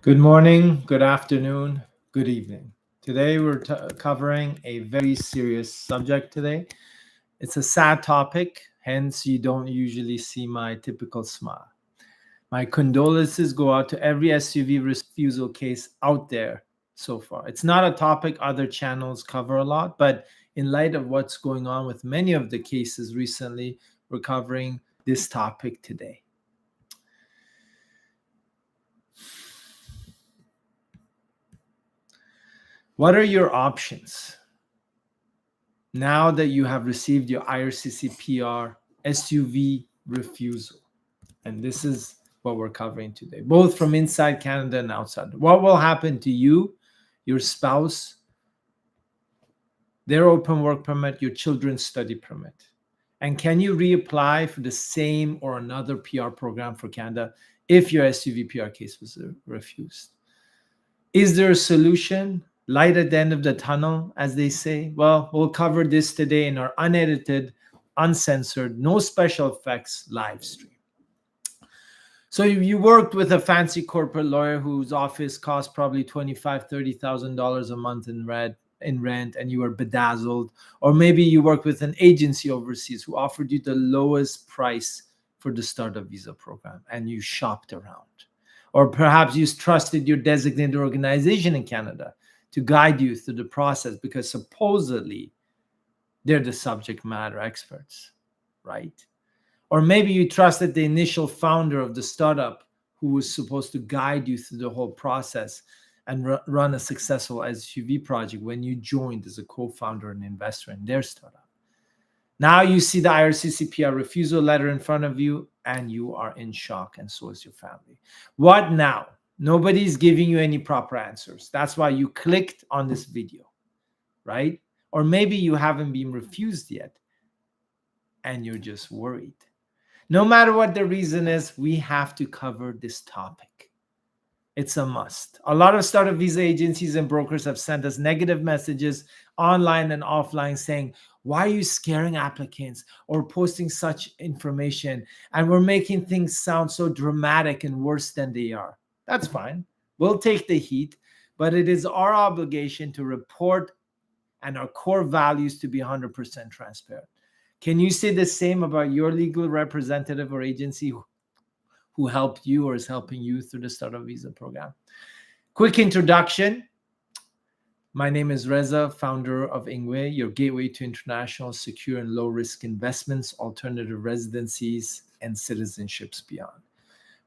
Good morning, good afternoon, good evening. Today we're covering a very serious subject today. It's a sad topic, hence you don't usually see my typical smile. My condolences go out to every SUV refusal case out there so far. It's not a topic other channels cover a lot, but in light of what's going on with many of the cases recently, we're covering this topic today. What are your options now that you have received your IRCC PR SUV refusal? And this is what we're covering today, both from inside Canada and outside. What will happen to you, your spouse, their open work permit, your children's study permit? And can you reapply for the same or another PR program for Canada if your SUV PR case was refused? Is there a solution? Light at the end of the tunnel, as they say? Well, we'll cover this today in our unedited, uncensored, no special effects live stream. So you worked with a fancy corporate lawyer whose office cost probably $25,000, $30,000 a month in rent, and you were bedazzled. Or maybe you worked with an agency overseas who offered you the lowest price for the startup visa program, and you shopped around. Or perhaps you trusted your designated organization in Canada to guide you through the process because supposedly they're the subject matter experts, right? Or maybe you trusted the initial founder of the startup who was supposed to guide you through the whole process and run a successful SUV project when you joined as a co-founder and investor in their startup. Now you see the IRCC PR refusal letter in front of you and you are in shock, and so is your family. What now? Nobody's giving you any proper answers. That's why you clicked on this video, right? Or maybe you haven't been refused yet and you're just worried. No matter what the reason is, we have to cover this topic. It's a must. A lot of startup visa agencies and brokers have sent us negative messages online and offline saying, why are you scaring applicants or posting such information? And we're making things sound so dramatic and worse than they are. That's fine. We'll take the heat, but it is our obligation to report and our core values to be 100% transparent. Can you say the same about your legal representative or agency who helped you or is helping you through the startup visa program? Quick introduction. My name is Reza, founder of Ingwe, your gateway to international, secure, and low-risk investments, alternative residencies, and citizenships beyond.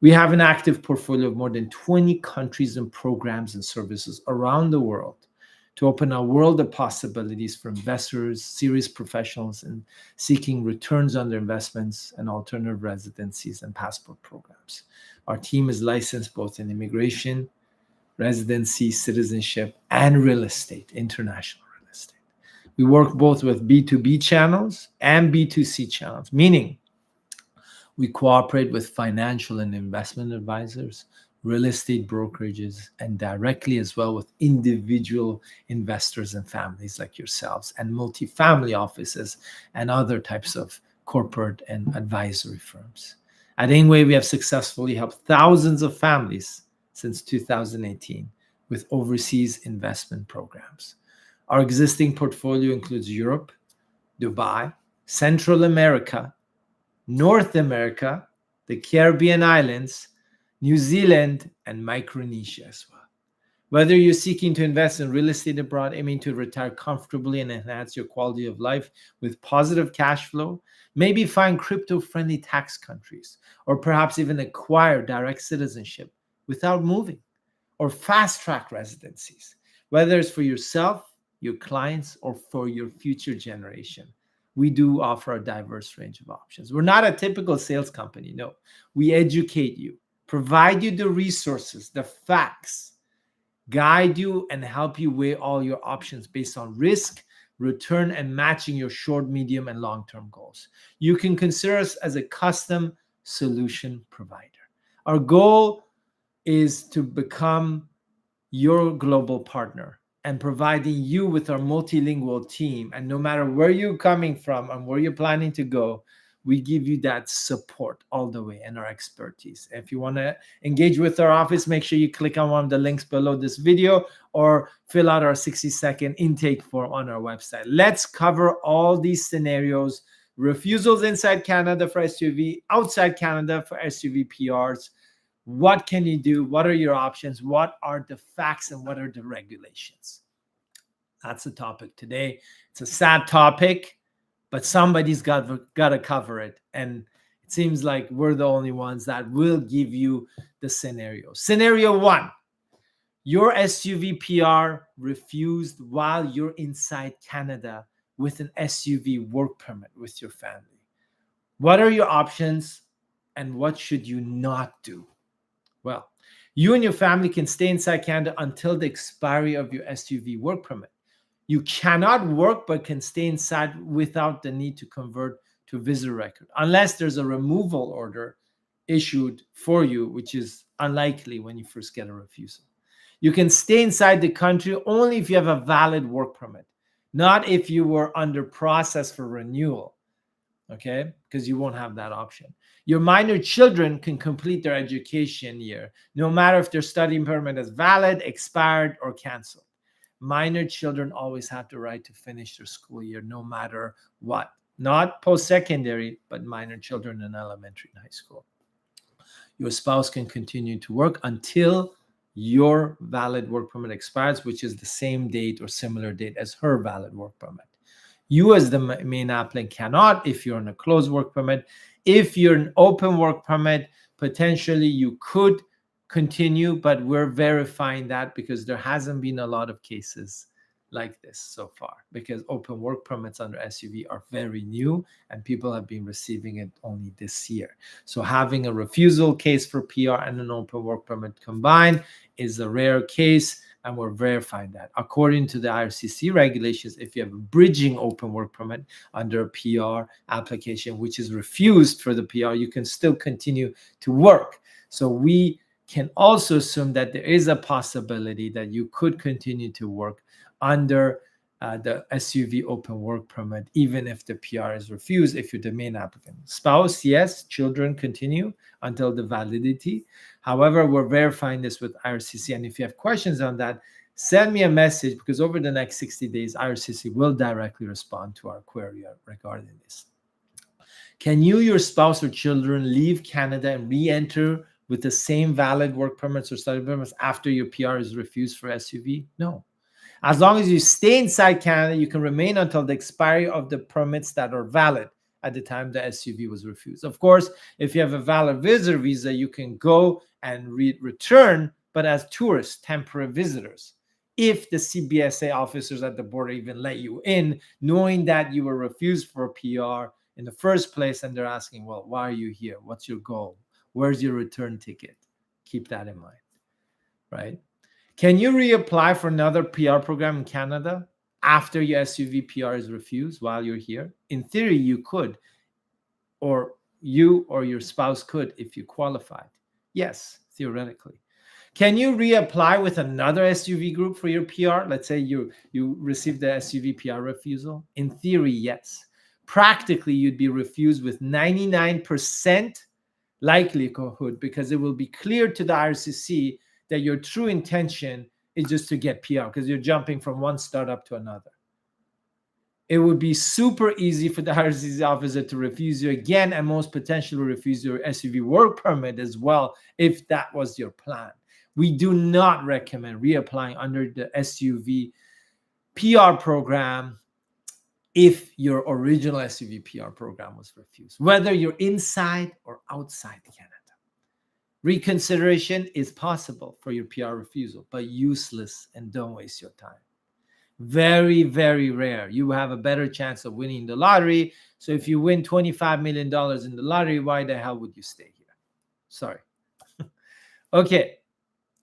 We have an active portfolio of more than 20 countries and programs and services around the world to open a world of possibilities for investors, serious professionals, and seeking returns on their investments and alternative residencies and passport programs. Our team is licensed both in immigration, residency, citizenship, and real estate, international real estate. We work both with B2B channels and B2C channels, meaning we cooperate with financial and investment advisors, real estate brokerages, and directly as well with individual investors and families like yourselves, and multifamily offices and other types of corporate and advisory firms. At Ingwe, we have successfully helped thousands of families since 2018 with overseas investment programs. Our existing portfolio includes Europe, Dubai, Central America, North America, the Caribbean islands, New Zealand, and Micronesia as well. Whether you're seeking to invest in real estate abroad, aiming to retire comfortably and enhance your quality of life with positive cash flow, maybe find crypto-friendly tax countries, or perhaps even acquire direct citizenship without moving, or fast-track residencies, whether it's for yourself, your clients, or for your future generation. We do offer a diverse range of options. We're not a typical sales company, no. We educate you, provide you the resources, the facts, guide you, and help you weigh all your options based on risk, return, and matching your short, medium, and long-term goals. You can consider us as a custom solution provider. Our goal is to become your global partner and providing you with our multilingual team. And no matter where you're coming from and where you're planning to go, we give you that support all the way and our expertise. If you want to engage with our office, make sure you click on one of the links below this video or fill out our 60-second intake form on our website. Let's cover all these scenarios: refusals inside Canada for SUV, outside Canada for SUV PRs. What can you do? What are your options? What are the facts and what are the regulations? That's the topic today. It's a sad topic, but somebody's got to cover it. And it seems like we're the only ones that will give you the scenario. Scenario 1, your SUV PR refused while you're inside Canada with an SUV work permit with your family. What are your options and what should you not do? Well, you and your family can stay inside Canada until the expiry of your SUV work permit. You cannot work but can stay inside without the need to convert to visitor record, unless there's a removal order issued for you, which is unlikely when you first get a refusal. You can stay inside the country only if you have a valid work permit, not if you were under process for renewal, okay? Because you won't have that option. Your minor children can complete their education year, no matter if their study permit is valid, expired, or canceled. Minor children always have the right to finish their school year, no matter what. Not post-secondary, but minor children in elementary and high school. Your spouse can continue to work until your valid work permit expires, which is the same date or similar date as her valid work permit. You as the main applicant cannot if you're on a closed work permit. If you're an open work permit, potentially you could continue, but we're verifying that because there hasn't been a lot of cases like this so far, because open work permits under SUV are very new and people have been receiving it only this year. So having a refusal case for PR and an open work permit combined is a rare case, and we're verifying that. According to the IRCC regulations, if you have a bridging open work permit under a PR application, which is refused for the PR, you can still continue to work. So we can also assume that there is a possibility that you could continue to work under the SUV open work permit, even if the PR is refused, if you're the main applicant. Spouse, yes. Children continue until the validity. However, we're verifying this with IRCC. And if you have questions on that, send me a message, because over the next 60 days, IRCC will directly respond to our query regarding this. Can you, your spouse, or children leave Canada and re-enter with the same valid work permits or study permits after your PR is refused for SUV? No. As long as you stay inside Canada, you can remain until the expiry of the permits that are valid at the time the SUV was refused. Of course, if you have a valid visitor visa, you can go and return, but as tourists, temporary visitors. If the CBSA officers at the border even let you in, knowing that you were refused for a PR in the first place, and they're asking, well, why are you here? What's your goal? Where's your return ticket? Keep that in mind, right? Can you reapply for another PR program in Canada after your SUV PR is refused while you're here? In theory, you could, or you or your spouse could if you qualified. Yes, theoretically. Can you reapply with another SUV group for your PR? Let's say you received the SUV PR refusal. In theory, yes. Practically, you'd be refused with 99% likelihood, because it will be clear to the IRCC that your true intention is just to get PR, because you're jumping from one startup to another. It would be super easy for the IRCC officer to refuse you again, and most potentially refuse your SUV work permit as well, if that was your plan. We do not recommend reapplying under the SUV PR program if your original SUV PR program was refused, whether you're inside or outside Canada. Reconsideration is possible for your PR refusal, but useless, and don't waste your time. Very, very rare. You have a better chance of winning the lottery. So if you win $25 million in the lottery, why the hell would you stay here? Sorry. Okay.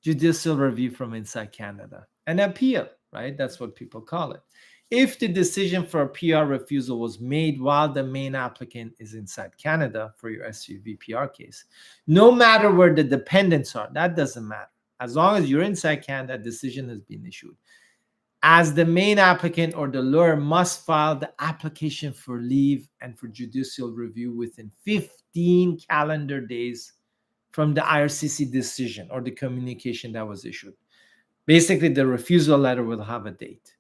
Judicial review from inside Canada. An appeal, right? That's what people call it. If the decision for a PR refusal was made while the main applicant is inside Canada for your SUV PR case, no matter where the dependents are, that doesn't matter. As long as you're inside Canada, a decision has been issued. as the main applicant or the lawyer must file the application for leave and for judicial review within 15 calendar days from the IRCC decision or the communication that was issued. Basically, the refusal letter will have a date.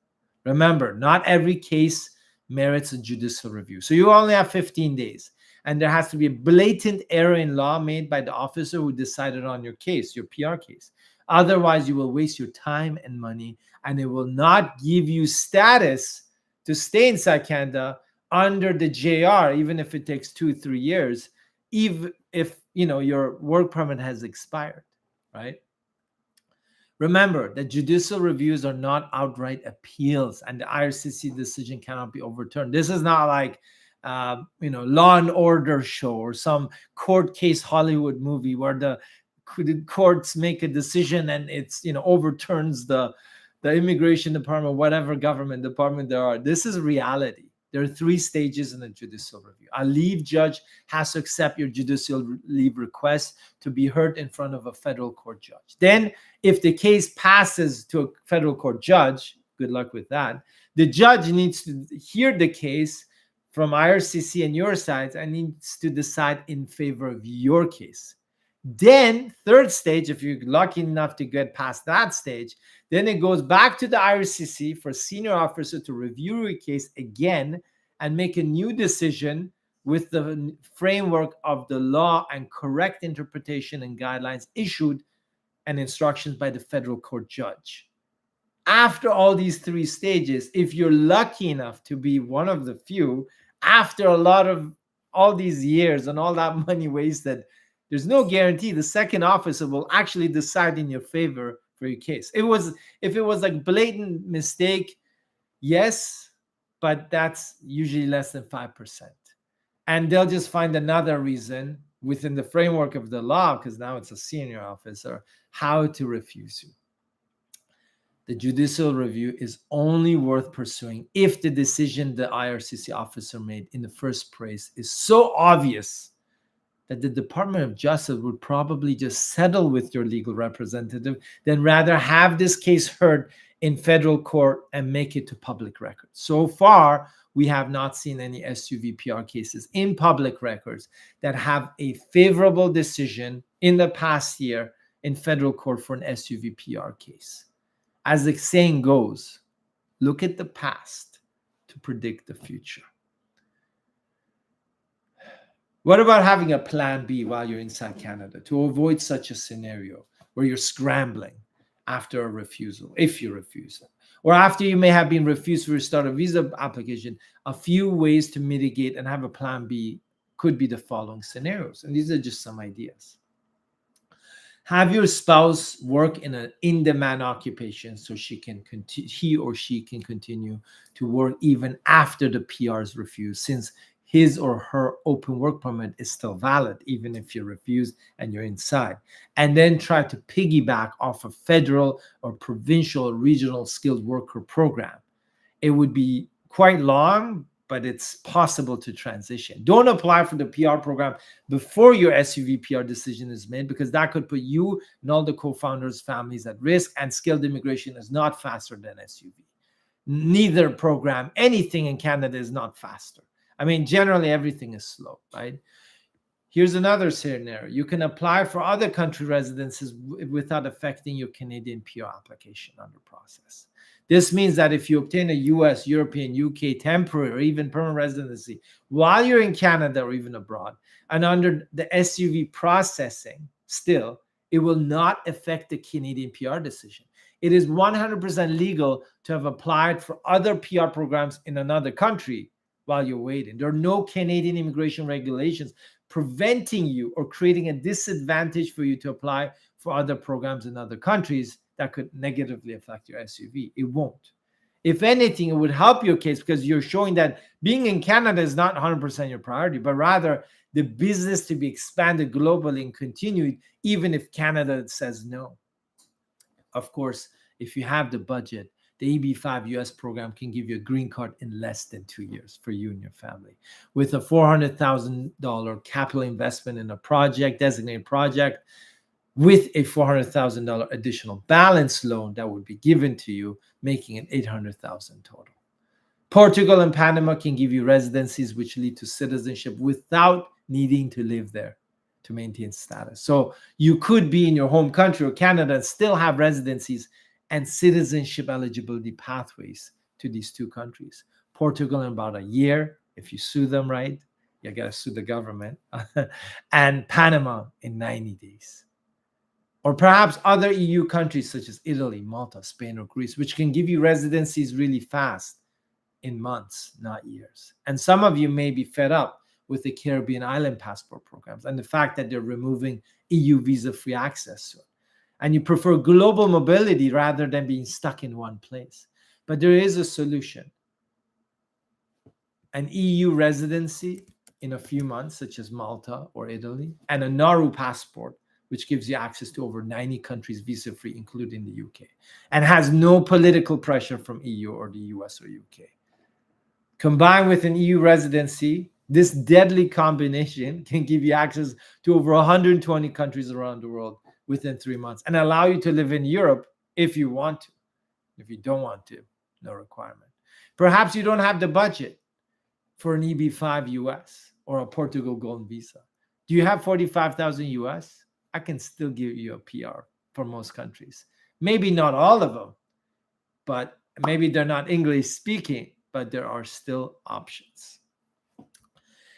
Remember, not every case merits a judicial review. So you only have 15 days. And there has to be a blatant error in law made by the officer who decided on your case, your PR case. Otherwise, you will waste your time and money, and it will not give you status to stay inside Canada under the JR, even if it takes 2-3 years, even if your work permit has expired, right? Remember that judicial reviews are not outright appeals, and the IRCC decision cannot be overturned. This is not like Law and Order show or some court case Hollywood movie where the courts make a decision and it's overturns the immigration department, whatever government department there are. This is reality. There are 3 stages in a judicial review. A leave judge has to accept your judicial leave request to be heard in front of a federal court judge. Then, if the case passes to a federal court judge, good luck with that, the judge needs to hear the case from IRCC and your sides and needs to decide in favor of your case. Then, 3rd stage, if you're lucky enough to get past that stage, then it goes back to the IRCC for a senior officer to review your case again and make a new decision with the framework of the law and correct interpretation and guidelines issued and instructions by the federal court judge. After all these 3 stages, if you're lucky enough to be one of the few, after a lot of all these years and all that money wasted, there's no guarantee the second officer will actually decide in your favor for your case. If it was like blatant mistake, yes, but that's usually less than 5%. And they'll just find another reason within the framework of the law, because now it's a senior officer, how to refuse you. The judicial review is only worth pursuing if the decision the IRCC officer made in the first place is so obvious that the Department of Justice would probably just settle with your legal representative than rather have this case heard in federal court and make it to public record. So far, we have not seen any SUV PR cases in public records that have a favorable decision in the past year in federal court for an SUV PR case. As the saying goes, look at the past to predict the future. What about having a plan B while you're inside Canada to avoid such a scenario where you're scrambling after a refusal, if you refuse it, or after you may have been refused to restart a visa application? A few ways to mitigate and have a plan B could be the following scenarios. And these are just some ideas. Have your spouse work in an in-demand occupation so he or she can continue to work even after the PR is refused, since his or her open work permit is still valid, even if you're refused and you're inside. And then try to piggyback off a federal or provincial or regional skilled worker program. It would be quite long, but it's possible to transition. Don't apply for the PR program before your SUV PR decision is made, because that could put you and all the co-founders' families at risk, and skilled immigration is not faster than SUV. Neither program, anything in Canada is not faster. I mean, generally everything is slow, right? Here's another scenario. You can apply for other country residences without affecting your Canadian PR application under process. This means that if you obtain a US, European, UK temporary or even permanent residency while you're in Canada or even abroad, and under the SUV processing still, it will not affect the Canadian PR decision. It is 100% legal to have applied for other PR programs in another country while you're waiting. There are no Canadian immigration regulations preventing you or creating a disadvantage for you to apply for other programs in other countries that could negatively affect your SUV. It won't. If anything, it would help your case, because you're showing that being in Canada is not 100% your priority, but rather the business to be expanded globally and continued, even if Canada says no. Of course, if you have the budget, the EB-5 US program can give you a green card in less than 2 years for you and your family. With a $400,000 capital investment in a project, designated project, with a $400,000 additional balance loan that would be given to you, making it $800,000 total. Portugal and Panama can give you residencies which lead to citizenship without needing to live there to maintain status. So you could be in your home country or Canada and still have residencies and citizenship eligibility pathways to these two countries. Portugal in about a year, if you sue them right, you got to sue the government, and Panama in 90 days. Or perhaps other EU countries such as Italy, Malta, Spain, or Greece, which can give you residencies really fast in months, not years. And some of you may be fed up with the Caribbean island passport programs and the fact that they're removing EU visa-free access to it. And you prefer global mobility rather than being stuck in one place. But there is a solution. An EU residency in a few months, such as Malta or Italy, and a Nauru passport, which gives you access to over 90 countries visa-free, including the UK, and has no political pressure from EU or the US or UK. Combined with an EU residency, this deadly combination can give you access to over 120 countries around the world within 3 months and allow you to live in Europe if you want to. If you don't want to, no requirement. Perhaps you don't have the budget for an EB5 US or a Portugal Golden Visa. Do you have 45,000 US? I can still give you a PR for most countries. Maybe not all of them, but maybe they're not English speaking, but there are still options.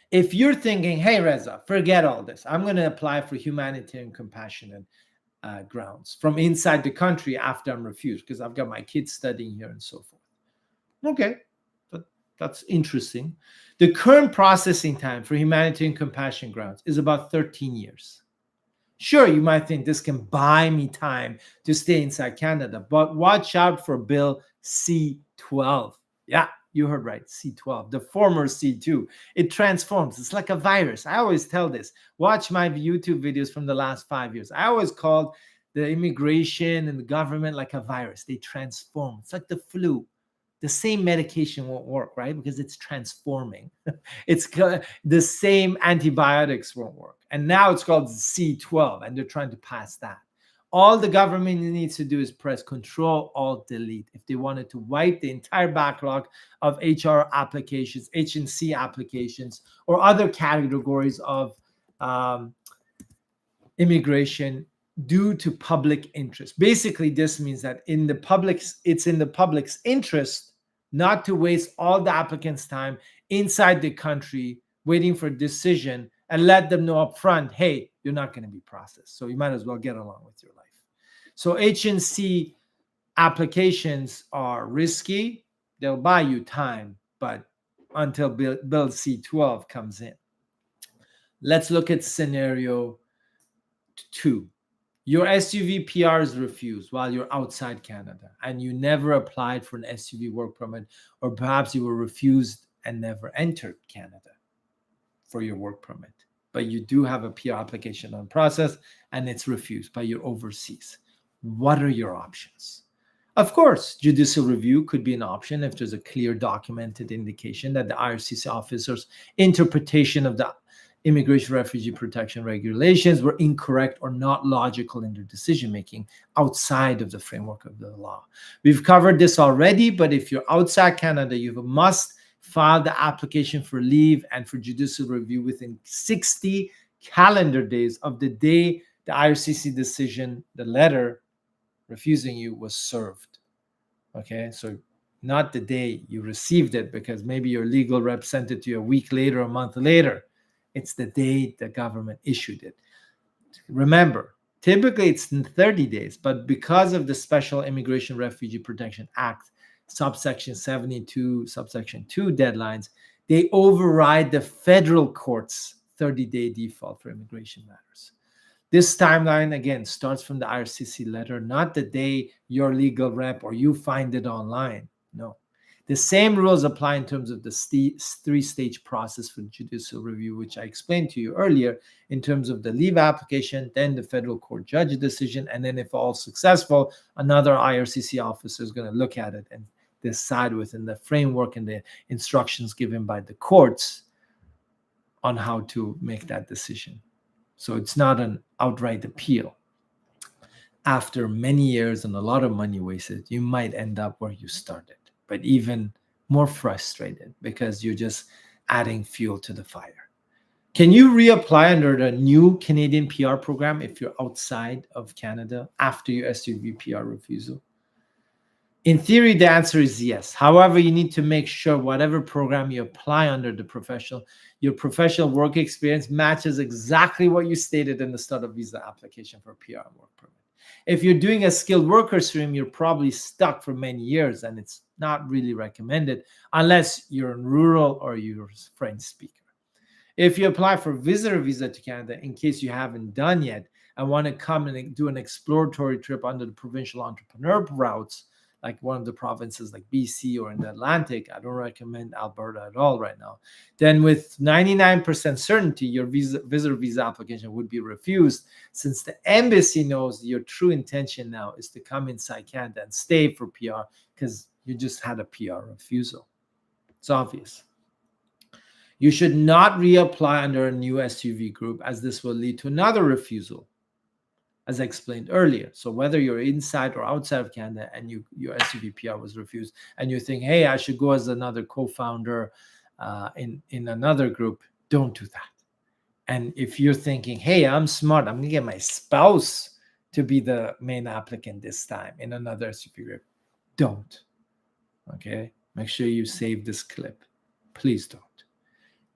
If you're thinking, hey, Reza, forget all this. I'm going to apply for humanitarian compassionate grounds from inside the country after I'm refused because I've got my kids studying here and so forth. Okay, that's interesting. The current processing time for humanitarian compassion grounds is about 13 years. Sure, you might think this can buy me time to stay inside Canada, but watch out for Bill C-12. Yeah, you heard right, C-12, the former C-2. It transforms. It's like a virus. I always tell this. Watch my YouTube videos from the last 5 years. I always called the immigration and the government like a virus. They transform. It's like the flu. The same medication won't work, right? Because it's transforming. It's the same antibiotics won't work. And now it's called C-12, and they're trying to pass that. All the government needs to do is press Control, Alt, Delete if they wanted to wipe the entire backlog of HR applications, H&C applications, or other categories of immigration due to public interest. Basically, this means that it's in the public's interest not to waste all the applicants' time inside the country waiting for a decision and let them know up front, hey, you're not going to be processed. So you might as well get along with your life. So H&C applications are risky. They'll buy you time, but until Bill C-12 comes in. Let's look at scenario 2. Your SUV PR is refused while you're outside Canada and you never applied for an SUV work permit, or perhaps you were refused and never entered Canada for your work permit. But you do have a PR application on process and it's refused, but you're overseas. What are your options? Of course, judicial review could be an option if there's a clear documented indication that the IRCC officer's interpretation of the Immigration Refugee Protection Regulations were incorrect or not logical in their decision-making outside of the framework of the law. We've covered this already, but if you're outside Canada, you must file the application for leave and for judicial review within 60 calendar days of the day the IRCC decision, the letter refusing you, was served. Okay, so not the day you received it, because maybe your legal rep sent it to you a week later, a month later. It's the day the government issued it. Remember, typically it's in 30 days, but because of the Special Immigration Refugee Protection Act, subsection 72, subsection 2 deadlines, they override the federal court's 30-day default for immigration matters. This timeline, again, starts from the IRCC letter, not the day your legal rep or you find it online. No. The same rules apply in terms of the three-stage process for judicial review, which I explained to you earlier, in terms of the leave application, then the federal court judge decision, and then if all successful, another IRCC officer is going to look at it and decide within the framework and the instructions given by the courts on how to make that decision. So it's not an outright appeal. after many years and a lot of money wasted, you might end up where you started, but even more frustrated because you're just adding fuel to the fire. Can you reapply under the new Canadian PR program if you're outside of Canada after your SUV PR refusal? In theory, the answer is yes. However, you need to make sure whatever program you apply under your professional work experience matches exactly what you stated in the start of visa application for PR and work permit. If you're doing a skilled worker stream, you're probably stuck for many years, and it's not really recommended unless you're in rural or you're a French speaker. If you apply for visitor visa to Canada, in case you haven't done yet, and want to come and do an exploratory trip under the provincial entrepreneur routes, like one of the provinces like BC or in the Atlantic, I don't recommend Alberta at all right now, then with 99% certainty, your visitor visa application would be refused, since the embassy knows your true intention now is to come inside Canada and stay for PR because you just had a PR refusal. It's obvious. You should not reapply under a new SUV group, as this will lead to another refusal, as I explained earlier. So whether you're inside or outside of Canada and your SUV PR was refused, and you think, hey, I should go as another co-founder in another group, don't do that. And if you're thinking, hey, I'm smart, I'm going to get my spouse to be the main applicant this time in another SUV group, don't. Okay? Make sure you save this clip. Please don't.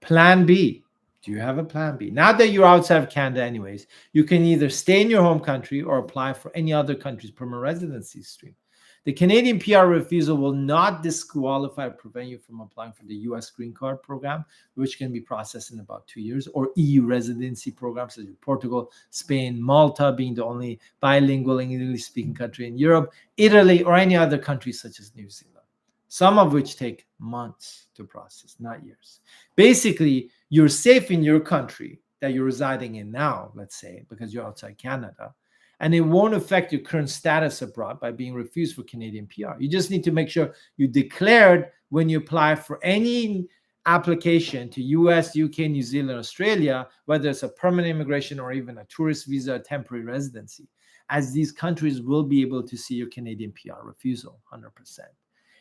Plan B. Do you have a plan B? Now that you're outside of Canada anyways, you can either stay in your home country or apply for any other country's permanent residency stream. The Canadian PR refusal will not disqualify or prevent you from applying for the US Green Card program, which can be processed in about 2 years, or EU residency programs such as Portugal, Spain, Malta being the only bilingual English-speaking country in Europe, Italy, or any other country such as New Zealand, some of which take months to process, not years. Basically, you're safe in your country that you're residing in now, let's say, because you're outside Canada, and it won't affect your current status abroad by being refused for Canadian PR. You just need to make sure you declared when you apply for any application to US, UK, New Zealand, Australia, whether it's a permanent immigration or even a tourist visa or temporary residency, as these countries will be able to see your Canadian PR refusal 100%.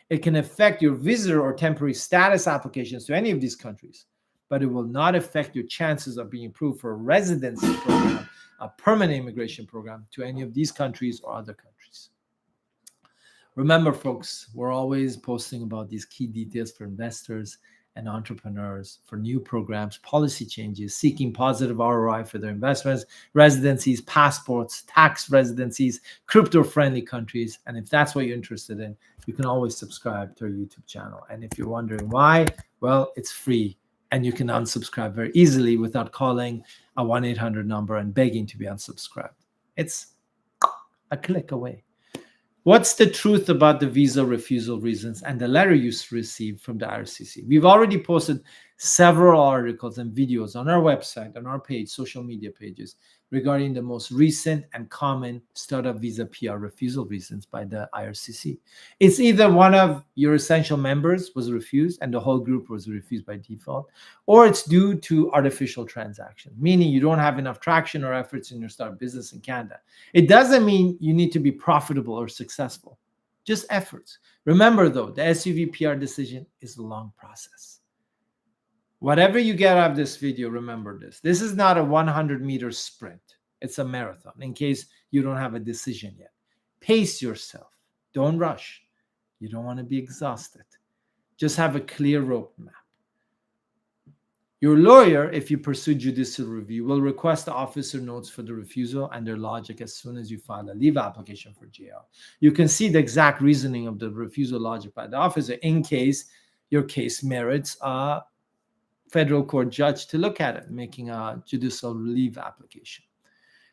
It can affect your visitor or temporary status applications to any of these countries, but it will not affect your chances of being approved for a residency program, a permanent immigration program to any of these countries or other countries. Remember, folks, we're always posting about these key details for investors and entrepreneurs, for new programs, policy changes, seeking positive ROI for their investments, residencies, passports, tax residencies, crypto-friendly countries. And if that's what you're interested in, you can always subscribe to our YouTube channel. And if you're wondering why, well, it's free. And you can unsubscribe very easily without calling a 1-800 number and begging to be unsubscribed. It's a click away. What's the truth about the visa refusal reasons and the letter you received from the IRCC? We've already posted several articles and videos on our website, on our page, social media pages, regarding the most recent and common startup visa PR refusal reasons by the IRCC. It's either one of your essential members was refused and the whole group was refused by default, or it's due to artificial transactions, meaning you don't have enough traction or efforts in your startup business in Canada. It doesn't mean you need to be profitable or successful, just efforts. Remember though, the SUV PR decision is a long process. Whatever you get out of this video, remember this. This is not a 100-meter sprint. It's a marathon, in case you don't have a decision yet. Pace yourself. Don't rush. You don't want to be exhausted. Just have a clear roadmap. Your lawyer, if you pursue judicial review, will request the officer notes for the refusal and their logic as soon as you file a leave application for JL. You can see the exact reasoning of the refusal logic by the officer in case your case merits a federal court judge to look at it, making a judicial leave application.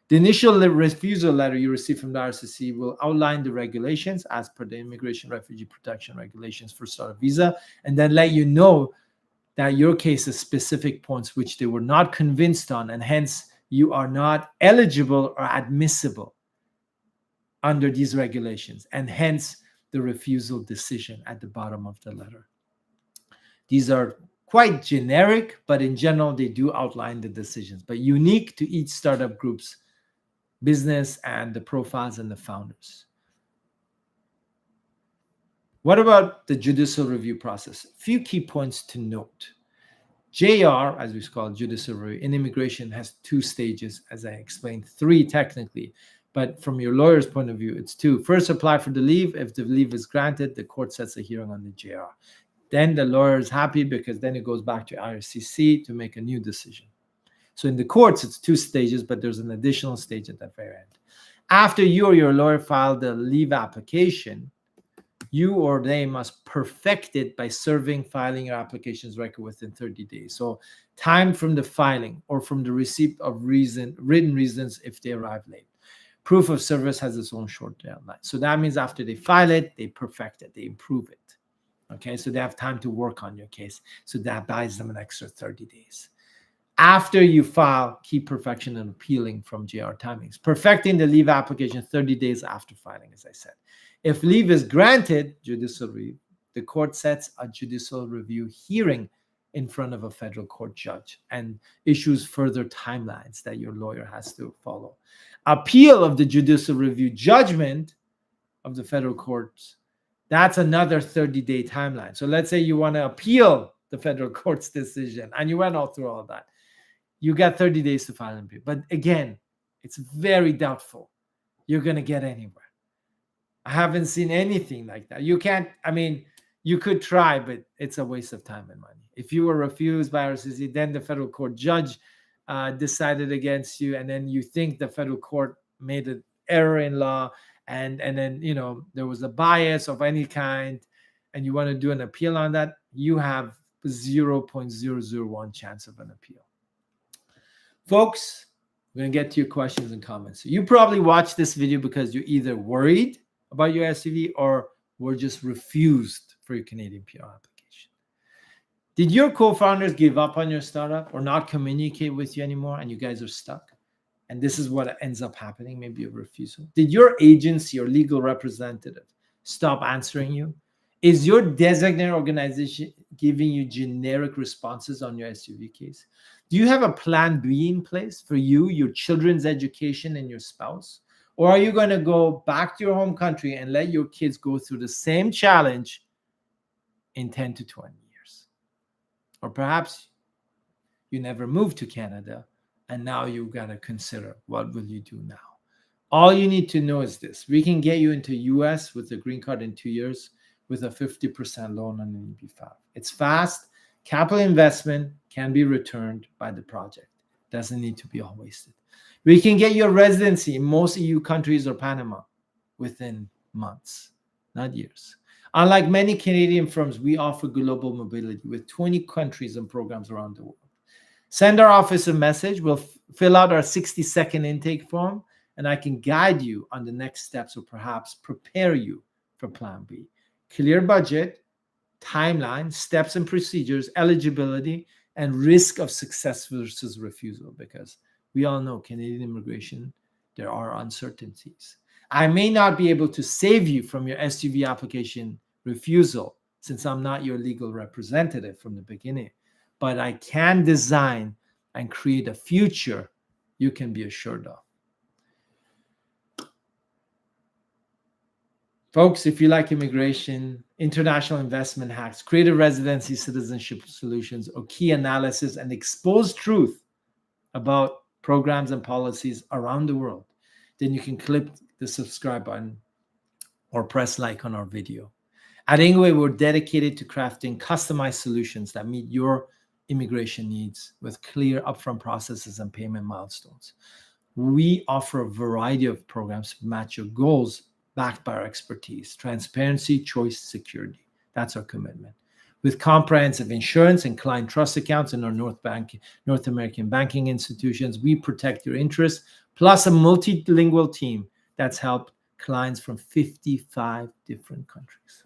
The initial refusal letter you receive from the IRCC will outline the regulations as per the Immigration Refugee Protection Regulations for startup visa, and then let you know that your case has specific points which they were not convinced on, and hence you are not eligible or admissible under these regulations, and hence the refusal decision at the bottom of the letter. These are quite generic, but in general, they do outline the decisions, but unique to each startup group's business and the profiles and the founders. What about the judicial review process? A few key points to note. JR, as we call it, judicial review, in immigration has 2 stages, as I explained, 3 technically, but from your lawyer's point of view, it's 2. First, apply for the leave. If the leave is granted, the court sets a hearing on the JR. Then the lawyer is happy because then it goes back to IRCC to make a new decision. So in the courts, it's 2 stages, but there's an additional stage at the very end. After you or your lawyer file the leave application, you or they must perfect it by filing your application's record within 30 days. So time from the filing or from the receipt of written reasons if they arrive late. Proof of service has its own short deadline. So that means after they file it, they perfect it, they improve it. Okay, so they have time to work on your case. So that buys them an extra 30 days. After you file, keep perfection and appealing from JR timings. Perfecting the leave application 30 days after filing, as I said. If leave is granted, judicial review, the court sets a judicial review hearing in front of a federal court judge and issues further timelines that your lawyer has to follow. Appeal of the judicial review judgment of the federal courts, that's another 30-day timeline. So let's say you want to appeal the federal court's decision and you went all through all that. You got 30 days to file an appeal. But again, it's very doubtful you're going to get anywhere. I haven't seen anything like that. You can't, you could try, but it's a waste of time and money. If you were refused by IRCC, then the federal court judge decided against you, and then you think the federal court made an error in law, and then, there was a bias of any kind, and you want to do an appeal on that, you have 0.001 chance of an appeal. Folks, we're going to get to your questions and comments. So you probably watched this video because you're either worried about your SUV or were just refused for your Canadian PR application. Did your co-founders give up on your startup or not communicate with you anymore and you guys are stuck? And this is what ends up happening, maybe a refusal. Did your agency or legal representative stop answering you? Is your designated organization giving you generic responses on your SUV case? Do you have a plan B in place for you, your children's education, and your spouse? Or are you going to go back to your home country and let your kids go through the same challenge in 10 to 20 years? Or perhaps you never moved to Canada and now you've got to consider, what will you do now? All you need to know is this. We can get you into US with a green card in 2 years with a 50% loan on an EB-5. It's fast. Capital investment can be returned by the project. Doesn't need to be all wasted. We can get you a residency in most EU countries or Panama within months, not years. Unlike many Canadian firms, we offer global mobility with 20 countries and programs around the world. Send our office a message. We'll fill out our 60-second intake form, and I can guide you on the next steps or perhaps prepare you for Plan B. Clear budget, timeline, steps and procedures, eligibility, and risk of success versus refusal, because we all know Canadian immigration, there are uncertainties. I may not be able to save you from your SUV application refusal since I'm not your legal representative from the beginning, but I can design and create a future you can be assured of. Folks, if you like immigration, international investment hacks, creative residency citizenship solutions, or key analysis and exposed truth about programs and policies around the world, then you can click the subscribe button or press like on our video. At Ingway, we're dedicated to crafting customized solutions that meet your immigration needs with clear upfront processes and payment milestones. We offer a variety of programs to match your goals, backed by our expertise, transparency, choice, security. That's our commitment. With comprehensive insurance and client trust accounts in our North American banking institutions, we protect your interests, plus a multilingual team that's helped clients from 55 different countries.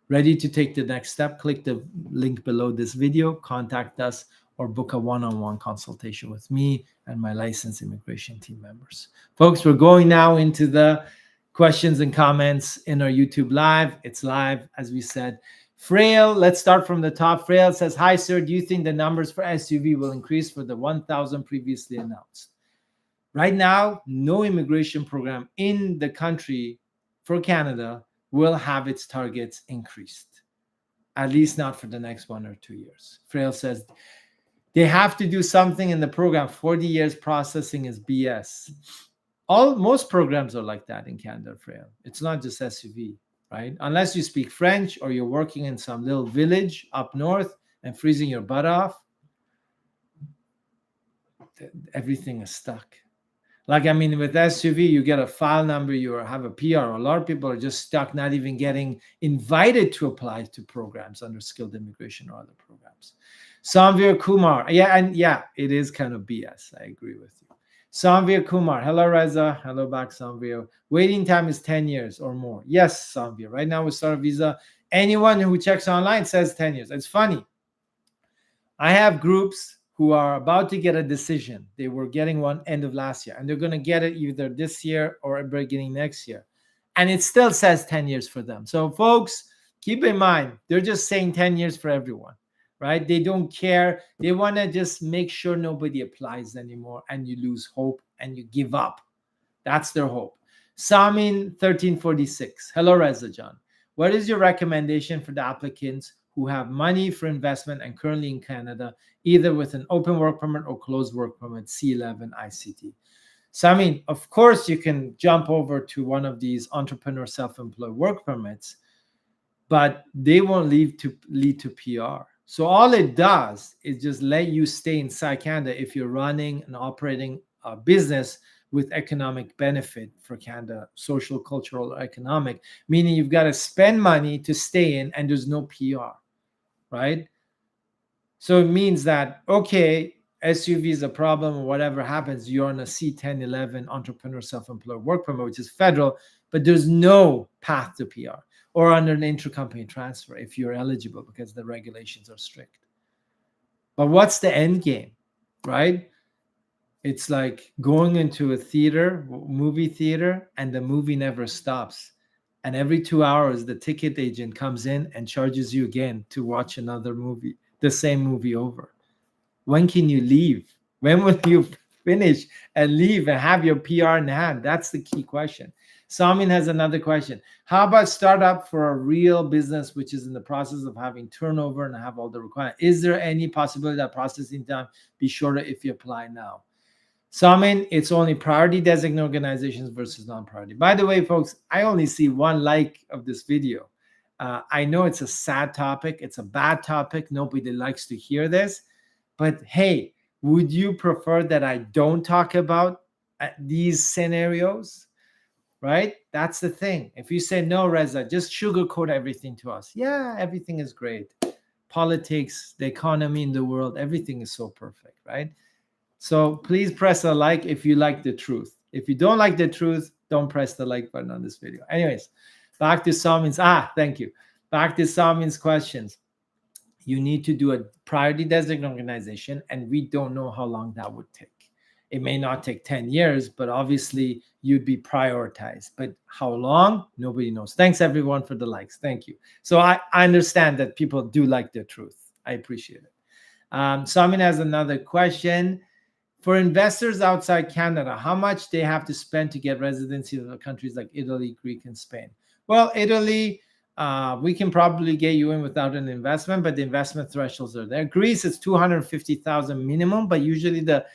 Ready to take the next step? Click the link below this video, contact us, or book a one-on-one consultation with me and my licensed immigration team members. Folks, we're going now into the questions and comments in our YouTube live. It's live, as we said. Frail, let's start from the top. Frail says, hi, sir. Do you think the numbers for SUV will increase for the 1,000 previously announced? Right now, no immigration program in the country for Canada will have its targets increased, at least not for the next 1 or 2 years. Frail says they have to do something in the program. 40 years processing is BS. Most programs are like that in Canada, Frail. It's not just SUV, right? Unless you speak French or you're working in some little village up north and freezing your butt off, everything is stuck. Like, I mean, with SUV, you get a file number, you have a PR. A lot of people are just stuck, not even getting invited to apply to programs under skilled immigration or other programs. Samvir Kumar. Yeah, it is kind of BS. I agree with you. Samvir Kumar. Hello, Reza. Hello back, Samvir. Waiting time is 10 years or more. Yes, Samvir. Right now with Star Visa, anyone who checks online says 10 years. It's funny. I have groups who are about to get a decision. They were getting one end of last year, and they're going to get it either this year or beginning next year. And it still says 10 years for them. So, folks, keep in mind, they're just saying 10 years for everyone, right? They don't care. They want to just make sure nobody applies anymore and you lose hope and you give up. That's their hope. Samin 1346. Hello, Reza John. What is your recommendation for the applicants who have money for investment and currently in Canada, either with an open work permit or closed work permit, C11 ICT? So, I mean, of course, you can jump over to one of these entrepreneur self-employed work permits, but they won't lead to PR. So all it does is just let you stay inside Canada if you're running and operating a business with economic benefit for Canada, social, cultural, or economic, meaning you've got to spend money to stay in and there's no PR, right? So it means that, okay, SUV is a problem or whatever happens, you're on a C1011 entrepreneur self-employed work permit, which is federal, but there's no path to PR or under an intercompany transfer if you're eligible because the regulations are strict. But what's the end game, right? It's like going into a theater, movie theater, and the movie never stops. And every 2 hours, the ticket agent comes in and charges you again to watch another movie, the same movie over. When can you leave? When will you finish and leave and have your PR in hand? That's the key question. Samin has another question. How about startup for a real business which is in the process of having turnover and have all the requirements? Is there any possibility that processing time be shorter if you apply now? Samin, it's only priority designated organizations versus non-priority. By the way, folks, I only see one like of this video. I know it's a sad topic. It's a bad topic. Nobody likes to hear this. But hey, would you prefer that I don't talk about these scenarios? Right? That's the thing. If you say, no, Reza, just sugarcoat everything to us. Yeah, everything is great. Politics, the economy in the world, everything is so perfect, right? So please press a like if you like the truth. If you don't like the truth, don't press the like button on this video. Anyways, back to Samin's. Thank you. Back to Samin's questions. You need to do a priority designated organization, and we don't know how long that would take. It may not take 10 years, but obviously you'd be prioritized. But how long? Nobody knows. Thanks, everyone, for the likes. Thank you. So I understand that people do like the truth. I appreciate it. Samin has another question. For investors outside Canada, how much they have to spend to get residency in countries like Italy, Greece, and Spain? Well, Italy, we can probably get you in without an investment, but the investment thresholds are there. Greece is 250,000 minimum, but usually the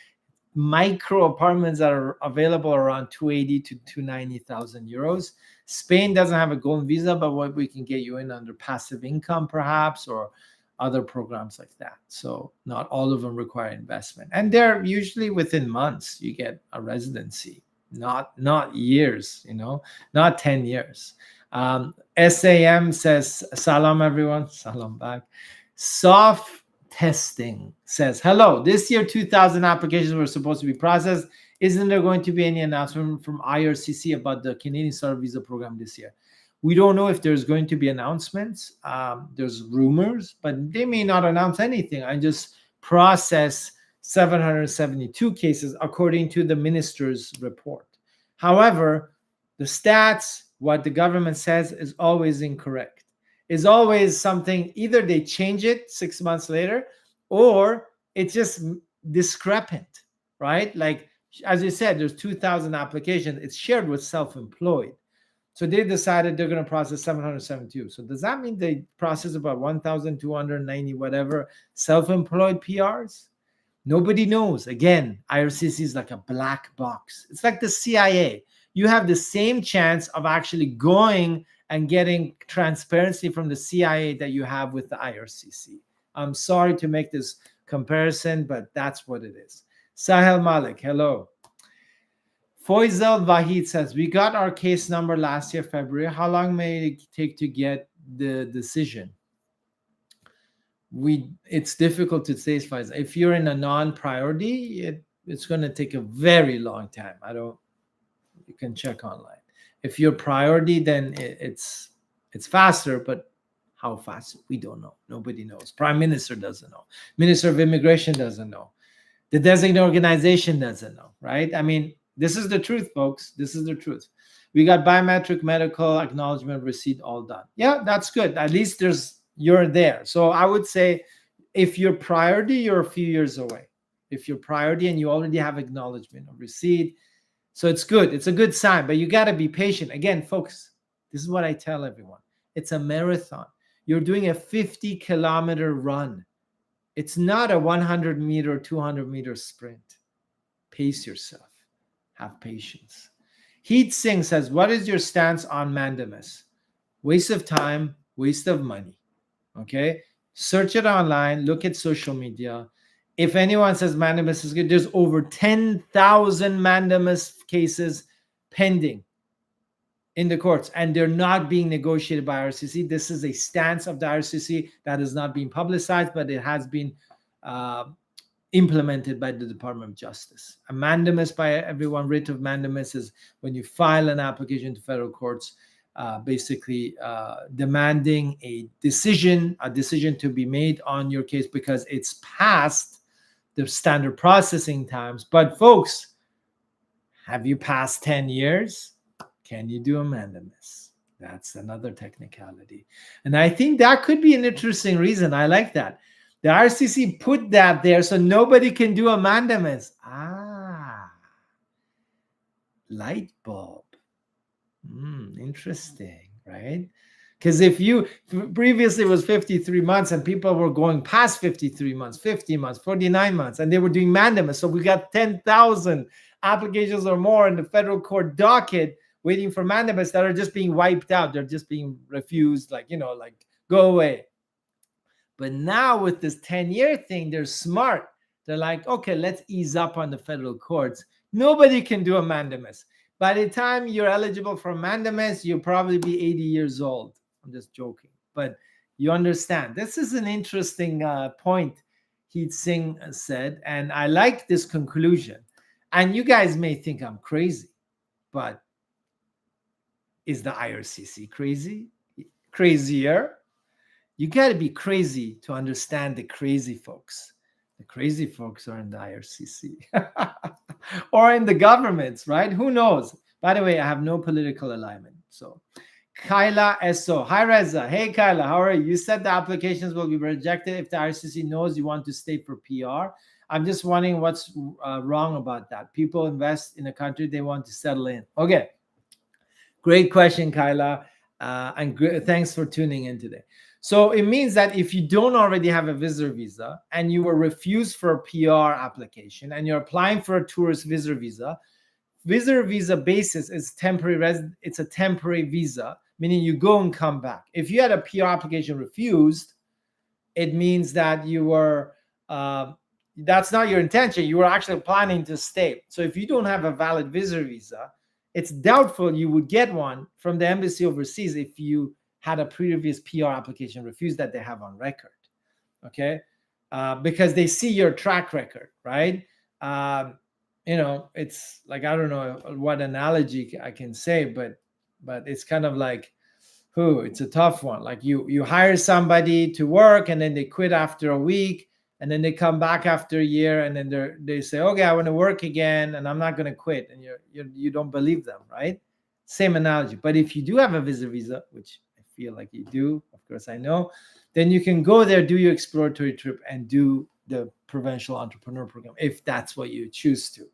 micro apartments that are available are around 280 to 290,000 euros. Spain doesn't have a golden visa, but what we can get you in under passive income, perhaps, or other programs like that. So not all of them require investment, and they're usually within months you get a residency, not years, not 10 years. SAM says, salam everyone, salam back. Soft testing says, hello, this year 2,000 applications were supposed to be processed. Isn't there going to be any announcement from IRCC about the Canadian Startup Visa program this year? We don't know if there's going to be announcements. There's rumors, but they may not announce anything. I just process 772 cases according to the minister's report. However, the stats, what the government says, is always incorrect. Is always something, either they change it 6 months later or it's just discrepant, right? Like as you said, there's 2,000 applications. It's shared with self-employed. So they decided they're going to process 772. So does that mean they process about 1,290 whatever self-employed PRs? Nobody knows. Again, IRCC is like a black box. It's like the CIA. You have the same chance of actually going and getting transparency from the CIA that you have with the IRCC. I'm sorry to make this comparison, but that's what it is. Sahel Malik, hello. Foizal Vahid says, we got our case number last year, February. How long may it take to get the decision? It's difficult to say. If you're in a non-priority, it's going to take a very long time. You can check online. If you're priority, then it's faster, but how fast? We don't know. Nobody knows. Prime Minister doesn't know. Minister of Immigration doesn't know. The designated organization doesn't know, right? I mean, this is the truth, folks. This is the truth. We got biometric medical acknowledgement receipt all done. Yeah, that's good. At least you're there. So I would say if you're priority, you're a few years away. If you're priority and you already have acknowledgement of receipt, so it's good. It's a good sign, but you got to be patient. Again, folks, this is what I tell everyone. It's a marathon. You're doing a 50-kilometer run. It's not a 100-meter, 200-meter sprint. Pace yourself. Have patience. Heat Singh says, what is your stance on mandamus? Waste of time, waste of money. Okay? Search it online. Look at social media. If anyone says mandamus is good, there's over 10,000 mandamus cases pending in the courts, and they're not being negotiated by IRCC. This is a stance of the IRCC that is not being publicized, but it has been implemented by the Department of Justice. A mandamus, by everyone, writ of mandamus is when you file an application to federal courts, basically demanding a decision to be made on your case because it's past the standard processing times. But folks, have you passed 10 years? Can you do a mandamus? That's another technicality. And I think that could be an interesting reason. I like that. The IRCC put that there so nobody can do a mandamus. Light bulb. Interesting, right? Because if you previously it was 53 months and people were going past 53 months, 50 months, 49 months, and they were doing mandamus. So we got 10,000 applications or more in the federal court docket waiting for mandamus that are just being wiped out. They're just being refused, like go away. But now with this 10-year thing, they're smart. They're like, okay, let's ease up on the federal courts. Nobody can do a mandamus. By the time you're eligible for a mandamus, you'll probably be 80 years old. I'm just joking. But you understand. This is an interesting point Heat Singh said. And I like this conclusion. And you guys may think I'm crazy. But is the IRCC crazy? Crazier? You got to be crazy to understand the crazy folks. The crazy folks are in the IRCC or in the governments, right? Who knows? By the way, I have no political alignment. So, Kyla Esso. Hi, Reza. Hey, Kyla. How are you? You said the applications will be rejected if the IRCC knows you want to stay for PR. I'm just wondering what's wrong about that. People invest in a country they want to settle in. Okay. Great question, Kyla. And thanks for tuning in today. So it means that if you don't already have a visitor visa and you were refused for a PR application and you're applying for a tourist visitor visa basis is temporary. It's a temporary visa, meaning you go and come back. If you had a PR application refused, it means that you were, that's not your intention. You were actually planning to stay. So if you don't have a valid visitor visa, it's doubtful you would get one from the embassy overseas if you had a previous PR application refused that they have on record, okay? Because they see your track record, right? It's like, I don't know what analogy I can say, but it's kind of like, it's a tough one. Like you hire somebody to work and then they quit after a week and then they come back after a year and then they say, okay, I want to work again and I'm not going to quit. And you don't believe them, right? Same analogy. But if you do have a visitor visa, which I feel like you do, of course I know, then you can go there, do your exploratory trip and do the provincial entrepreneur program if that's what you choose to.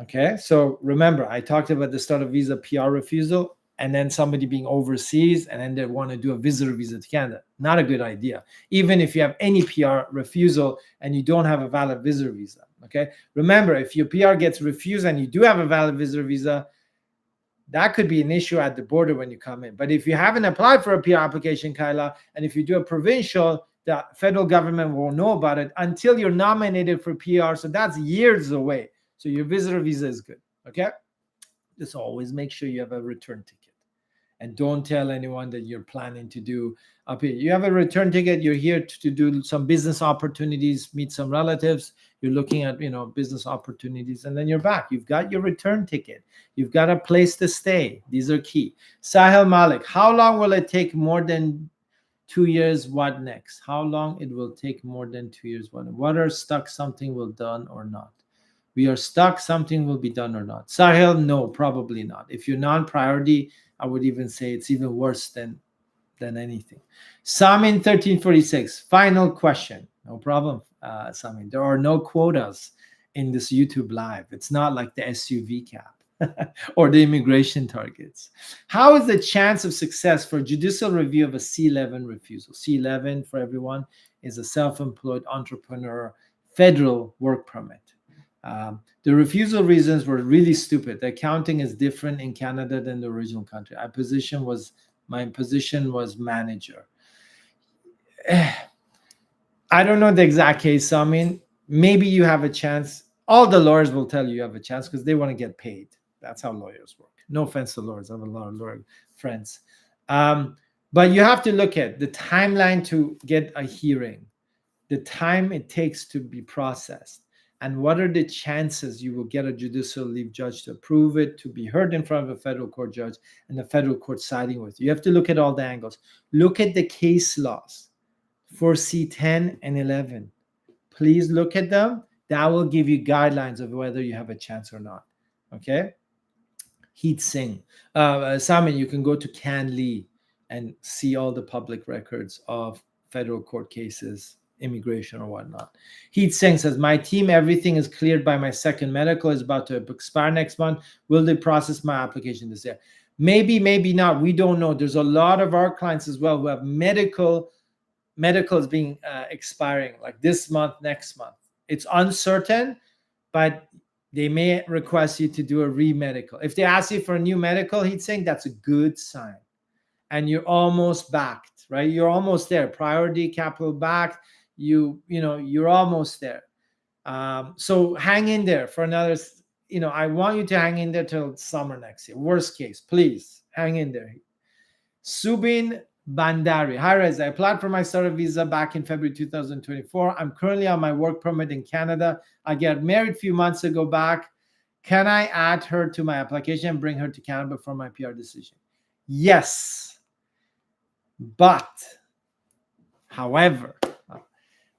Okay, so remember, I talked about the start of visa PR refusal, and then somebody being overseas, and then they want to do a visitor visa to Canada. Not a good idea, even if you have any PR refusal and you don't have a valid visitor visa. Okay, remember, if your PR gets refused and you do have a valid visitor visa, that could be an issue at the border when you come in. But if you haven't applied for a PR application, Kyla, and if you do a provincial, the federal government won't know about it until you're nominated for PR. So that's years away. So your visitor visa is good. Okay. Just always make sure you have a return ticket. And don't tell anyone that you're planning to do up here. You have a return ticket. You're here to do some business opportunities, meet some relatives. You're looking at, business opportunities, and then you're back. You've got your return ticket. You've got a place to stay. These are key. Sahel Malik, how long will it take more than 2 years? What next? How long it will take more than 2 years? What are stuck? Something will done or not? We are stuck. Something will be done or not. Sahel, no, probably not. If you're non-priority, I would even say it's even worse than anything. Samin 1346, final question. No problem, Samin. There are no quotas in this YouTube live. It's not like the SUV cap or the immigration targets. How is the chance of success for judicial review of a C11 refusal? C11, for everyone, is a self-employed entrepreneur federal work permit. The refusal reasons were really stupid. The accounting is different in Canada than the original country. My position was manager. I don't know the exact case. So, I mean, maybe you have a chance. All the lawyers will tell you have a chance because they want to get paid. That's how lawyers work. No offense to lawyers. I have a lot of lawyer friends. But you have to look at the timeline to get a hearing, the time it takes to be processed, and what are the chances you will get a judicial leave judge to approve it, to be heard in front of a federal court judge, and the federal court siding with you. You have to look at all the angles. Look at the case laws for C10 and 11. Please look at them. That will give you guidelines of whether you have a chance or not. Okay? Heat Singh. Simon, you can go to CanLee and see all the public records of federal court cases, immigration or whatnot. Heat Singh says, my team, everything is cleared by my second medical, is about to expire next month. Will they process my application this year? Maybe, maybe not. We don't know. There's a lot of our clients as well who have medicals being expiring like this month, next month. It's uncertain, but they may request you to do a re-medical. If they ask you for a new medical, Heat Singh, that's a good sign. And you're almost backed, right? You're almost there. Priority capital backed. You're almost there. So hang in there for another, I want you to hang in there till summer next year. Worst case, please hang in there. Subin Bandari. Hi, Reza. I applied for my starter visa back in February 2024. I'm currently on my work permit in Canada. I got married a few months ago back. Can I add her to my application and bring her to Canada for my PR decision? Yes. But, however,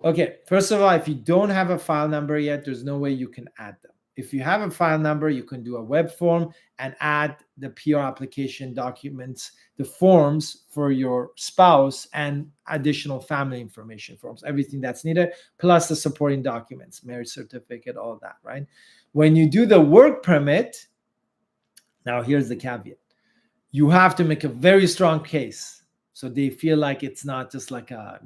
okay, first of all, if you don't have a file number yet, there's no way you can add them. If you have a file number, you can do a web form and add the PR application documents, the forms for your spouse, and additional family information forms, everything that's needed, plus the supporting documents, marriage certificate, all that, right? When you do the work permit, now here's the caveat. You have to make a very strong case so they feel like it's not just like a,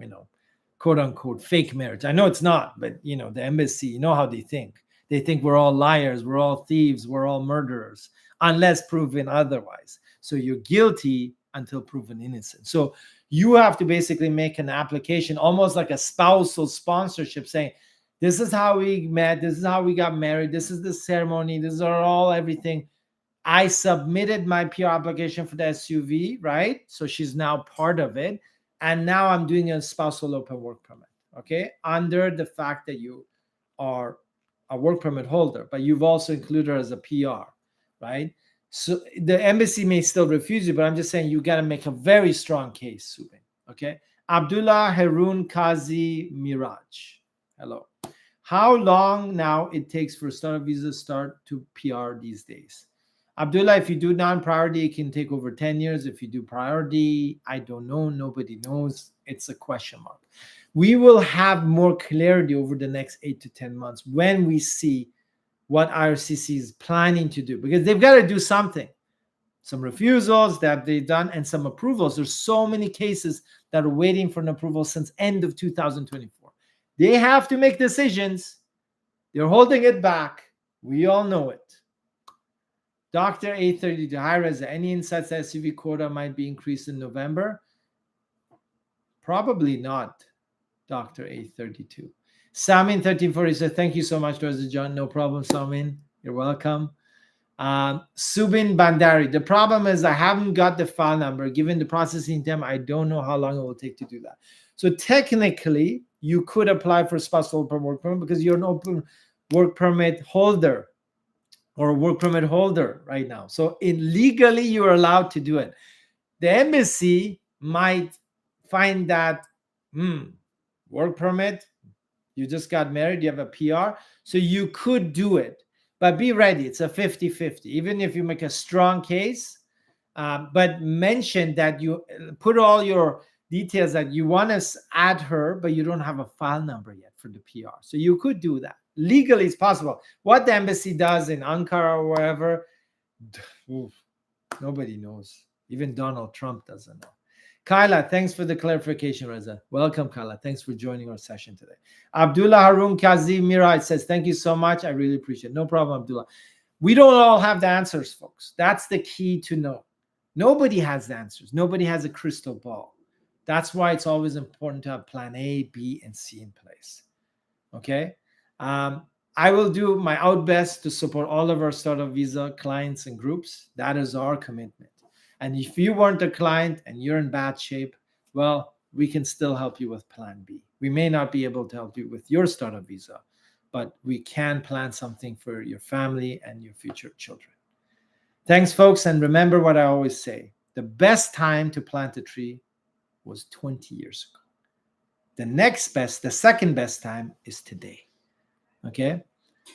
quote unquote fake marriage. I know it's not, but the embassy, you know how they think. They think we're all liars, we're all thieves, we're all murderers, unless proven otherwise. So you're guilty until proven innocent. So you have to basically make an application, almost like a spousal sponsorship, saying, this is how we met, this is how we got married, this is the ceremony, this is all everything. I submitted my PR application for the SUV, right? So she's now part of it. And now I'm doing a spousal open work permit, okay? Under the fact that you are a work permit holder, but you've also included her as a PR, right? So the embassy may still refuse you, but I'm just saying you got to make a very strong case, Subin, okay? Abdullah Harun Kazi Miraj. Hello. How long now it takes for starter visa start to PR these days? Abdullah, if you do non-priority, it can take over 10 years. If you do priority, I don't know. Nobody knows. It's a question mark. We will have more clarity over the next 8 to 10 months when we see what IRCC is planning to do, because they've got to do something. Some refusals that they've done and some approvals. There's so many cases that are waiting for an approval since end of 2024. They have to make decisions. They're holding it back. We all know it. Dr. A32, hi Reza, any insights that SUV quota might be increased in November? Probably not, Dr. A32. Samin 1340 said, thank you so much, Reza John. No problem, Samin. You're welcome. Subin Bandari, the problem is I haven't got the file number. Given the processing time, I don't know how long it will take to do that. So technically, you could apply for spousal work permit because you're an open work permit holder or a work permit holder right now. So legally, you're allowed to do it. The embassy might find that work permit, you just got married, you have a PR, so you could do it. But be ready, it's a 50-50. Even if you make a strong case, but mention that you put all your details that you want to add her, but you don't have a file number yet for the PR. So you could do that. Legally, it's possible. What the embassy does in Ankara or wherever, nobody knows. Even Donald Trump doesn't know. Kyla, thanks for the clarification, Reza. Welcome, Kyla. Thanks for joining our session today. Abdullah Harun Kazim Mirai says, thank you so much. I really appreciate it. No problem, Abdullah. We don't all have the answers, folks. That's the key to know. Nobody has the answers. Nobody has a crystal ball. That's why it's always important to have plan A, B, and C in place. Okay? I will do my best to support all of our startup visa clients and groups. That is our commitment. And if you weren't a client and you're in bad shape, well, we can still help you with plan B. We may not be able to help you with your startup visa, but we can plan something for your family and your future children. Thanks, folks. And remember what I always say, the best time to plant a tree was 20 years ago. The second best time is today. Okay?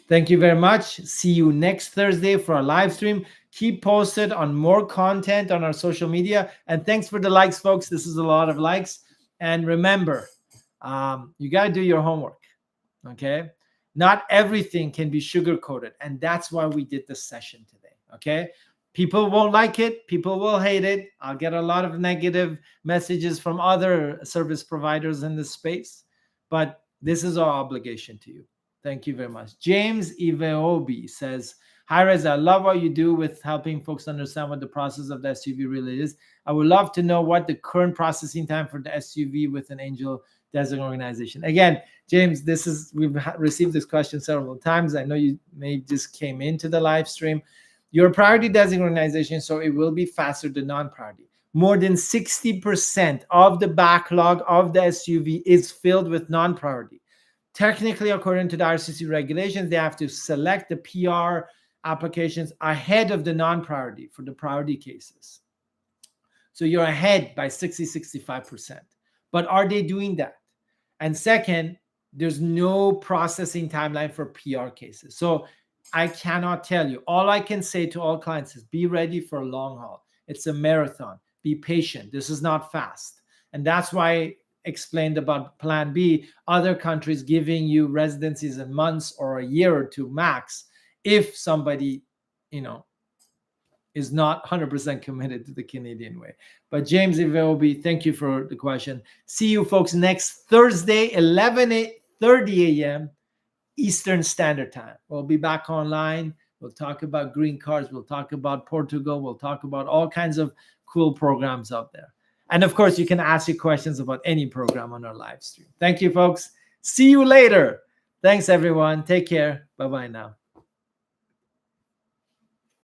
Thank you very much. See you next Thursday for our live stream. Keep posted on more content on our social media. And thanks for the likes, folks. This is a lot of likes. And remember, you got to do your homework. Okay? Not everything can be sugar-coated. And that's why we did this session today. Okay? People won't like it. People will hate it. I'll get a lot of negative messages from other service providers in this space. But this is our obligation to you. Thank you very much. James Iveobi says, hi, Reza. I love what you do with helping folks understand what the process of the SUV really is. I would love to know what the current processing time for the SUV with an angel designated organization. Again, James, we've received this question several times. I know you may just came into the live stream. You're a priority designated organization, so it will be faster than non-priority. More than 60% of the backlog of the SUV is filled with non-priority. Technically, according to the IRCC regulations, they have to select the PR applications ahead of the non-priority for the priority cases. So you're ahead by 60-65%. But are they doing that? And second, there's no processing timeline for PR cases. So I cannot tell you. All I can say to all clients is be ready for a long haul. It's a marathon. Be patient. This is not fast. And that's why I explained about plan B, other countries giving you residencies in months or a year or two max if somebody, is not 100% committed to the Canadian way. But James Iveobi, thank you for the question. See you folks next Thursday, 11:30 a.m. Eastern Standard Time. We'll be back online. We'll talk about green cards. We'll talk about Portugal. We'll talk about all kinds of cool programs out there. And of course, you can ask your questions about any program on our live stream. Thank you, folks. See you later. Thanks, everyone. Take care. Bye-bye now.